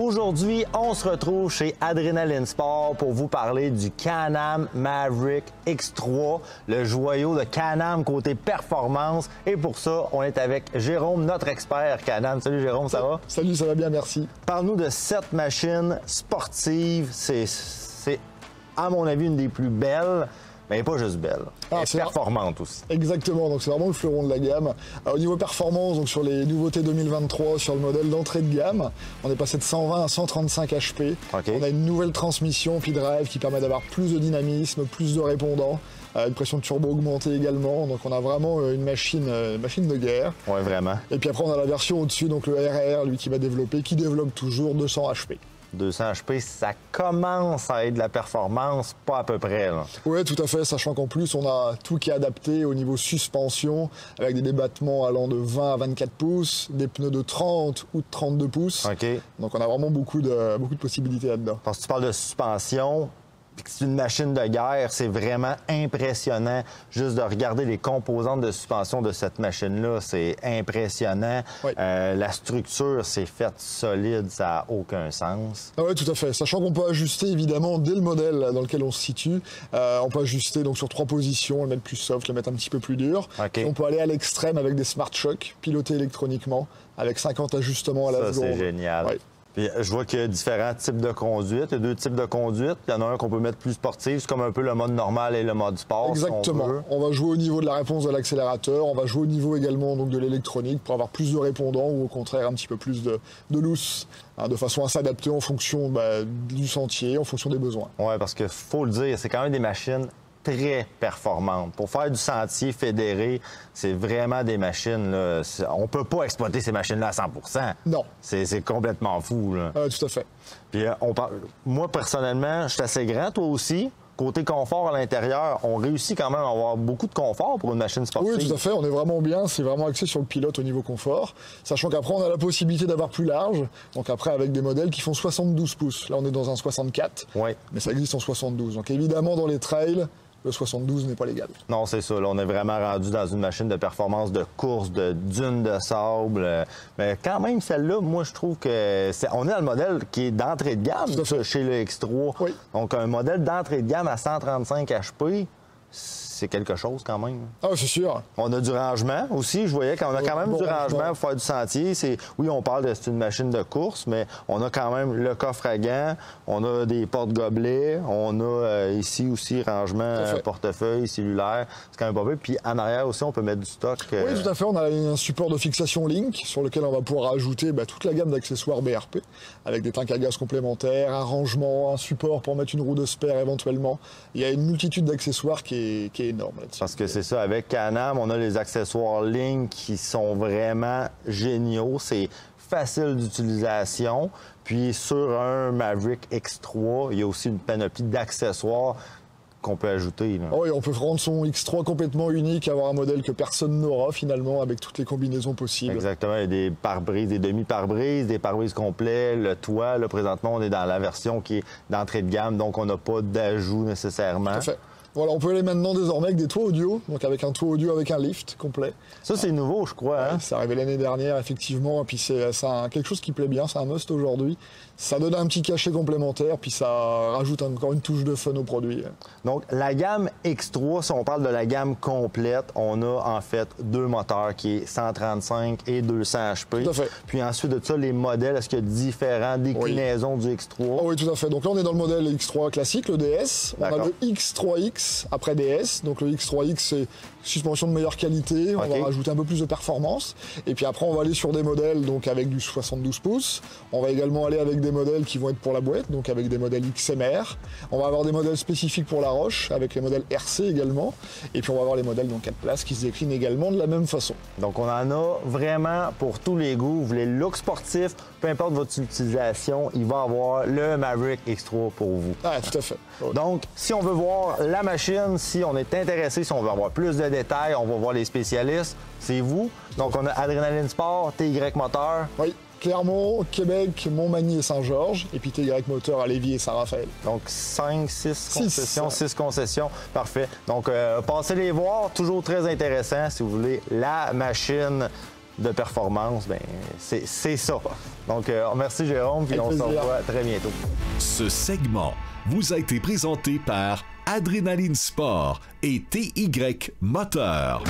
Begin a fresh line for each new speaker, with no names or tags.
Aujourd'hui, on se retrouve chez Adrenaline Sport pour vous parler du Can-Am Maverick X3, le joyau de Can-Am côté performance. Et pour ça, on est avec Jérôme, notre expert Can-Am. Salut Jérôme, ça va?
Salut, ça va bien, merci.
Parle-nous de cette machine sportive. C'est, à mon avis, une des plus belles. Mais pas juste belle, elle est performante aussi.
Exactement, donc c'est vraiment le fleuron de la gamme. Au niveau performance, donc sur les nouveautés 2023, sur le modèle d'entrée de gamme, on est passé de 120 à 135 HP.
Okay.
On a une nouvelle transmission P-Drive qui permet d'avoir plus de dynamisme, plus de répondants, une pression de turbo augmentée également. Donc on a vraiment une machine de guerre.
Oui, vraiment.
Et puis après on a la version au-dessus, donc le RR, lui qui va développer, qui développe toujours 200 HP.
200 HP, ça commence à être de la performance, pas à peu près.
Oui, tout à fait, sachant qu'en plus, on a tout qui est adapté au niveau suspension, avec des débattements allant de 20 à 24 pouces, des pneus de 30 ou de 32 pouces.
OK.
Donc on a vraiment beaucoup de possibilités là-dedans.
Parce que tu parles de suspension, puis que c'est une machine de guerre, c'est vraiment impressionnant juste de regarder les composantes de suspension de cette machine-là. C'est impressionnant.
Oui.
La structure, c'est faite solide, ça n'a aucun sens.
Ah oui, tout à fait. Sachant qu'on peut ajuster, évidemment, dès le modèle dans lequel on se situe. On peut ajuster donc sur 3 positions, le mettre plus soft, le mettre un petit peu plus dur.
Okay.
Et on peut aller à l'extrême avec des Smart Shock, pilotés électroniquement, avec 50 ajustements à la seconde.
Ça, c'est génial.
Oui.
Puis, je vois qu'il y a différents types de conduite. Il y a 2 types de conduite. Il y en a un qu'on peut mettre plus sportif. C'est comme un peu le mode normal et le mode sport.
Exactement.
Si
on va jouer au niveau de la réponse de l'accélérateur. On va jouer au niveau également donc, de l'électronique pour avoir plus de répondants ou au contraire un petit peu plus de loose, de façon à s'adapter en fonction du sentier, en fonction des besoins.
Oui, parce qu'il faut le dire, c'est quand même des machines très performantes. Pour faire du sentier fédéré, c'est vraiment des machines, là, on peut pas exploiter ces machines-là à 100 %.
Non.
C'est complètement fou, là.
Tout à fait.
Puis moi, personnellement, je suis assez grand, toi aussi. Côté confort à l'intérieur, on réussit quand même à avoir beaucoup de confort pour une machine sportive.
Oui, tout à fait. On est vraiment bien. C'est vraiment axé sur le pilote au niveau confort. Sachant qu'après, on a la possibilité d'avoir plus large. Donc après, avec des modèles qui font 72 pouces. Là, on est dans un 64.
Oui.
Mais ça existe en 72. Donc évidemment, dans les trails, le 72 n'est pas légal.
Non, c'est ça. Là, on est vraiment rendu dans une machine de performance de course, de dunes de sable. Mais quand même, celle-là, moi, je trouve que on est dans le modèle qui est d'entrée de gamme chez le X3.
Oui.
Donc, un modèle d'entrée de gamme à 135 HP, c'est quelque chose quand même.
Ah, c'est sûr.
On a du rangement aussi. Je voyais qu'on a quand même du rangement pour faire du sentier. Oui, on parle de c'est une machine de course, mais on a quand même le coffre à gants, on a des porte-gobelets, on a ici aussi rangement portefeuille, cellulaire. C'est quand même pas peu. Puis en arrière aussi, on peut mettre du stock.
Oui, tout à fait. On a un support de fixation Link sur lequel on va pouvoir ajouter toute la gamme d'accessoires BRP avec des tanks à gaz complémentaires, un rangement, un support pour mettre une roue de spare éventuellement. Il y a une multitude d'accessoires qui est énorme là-dessus.
Parce que c'est ça, avec Can-Am, on a les accessoires Link qui sont vraiment géniaux. C'est facile d'utilisation. Puis sur un Maverick X3, il y a aussi une panoplie d'accessoires qu'on peut ajouter. Là.
Oui, on peut rendre son X3 complètement unique, avoir un modèle que personne n'aura finalement avec toutes les combinaisons possibles.
Exactement, il y a des pare-brises, des demi-pare-brises, des pare-brises complets, le toit. Là, présentement, on est dans la version qui est d'entrée de gamme, donc on n'a pas d'ajout nécessairement.
Tout à fait. Voilà, on peut aller maintenant désormais avec des toits audio, donc avec un toit audio avec un lift complet.
Ça, c'est nouveau, je crois. Hein?
C'est arrivé l'année dernière, effectivement, et puis c'est quelque chose qui plaît bien, c'est un must aujourd'hui. Ça donne un petit cachet complémentaire, puis ça rajoute encore une touche de fun au produit.
Donc, la gamme X3, si on parle de la gamme complète, on a en fait 2 moteurs qui est 135 et 200 HP.
Tout à fait.
Puis ensuite de ça, les modèles, est-ce qu'il y a différentes déclinaisons du X3?
Oh oui, tout à fait. Donc là, on est dans le modèle X3 classique, le DS. On a le X3X après DS. Donc le X3X, c'est suspension de meilleure qualité. On va rajouter un peu plus de performance. Et puis après, on va aller sur des modèles donc avec du 72 pouces. On va également aller avec des modèles qui vont être pour la boîte, donc avec des modèles XMR. On va avoir des modèles spécifiques pour la roche, avec les modèles RC également. Et puis on va avoir les modèles donc 4 places qui se déclinent également de la même façon.
Donc on en a vraiment pour tous les goûts. Vous voulez le look sportif, peu importe votre utilisation, il va avoir le Maverick X3 pour vous.
Ah, tout à fait.
Okay. Donc, si on veut voir la machine, si on est intéressé, si on veut avoir plus de détails, on va voir les spécialistes, c'est vous. Donc, on a Adrenaline Sport, TY Moteur.
Oui. Clermont, Québec, Montmagny et Saint-Georges, et puis TY Moteur à Lévis et Saint-Raphaël.
Donc 5, 6 concessions, 6 concessions, parfait. Donc passez les voir, toujours très intéressant si vous voulez la machine de performance, ben c'est ça. Donc, merci Jérôme, puis on se revoit très bientôt.
Ce segment vous a été présenté par Adrénaline Sport et TY Moteur.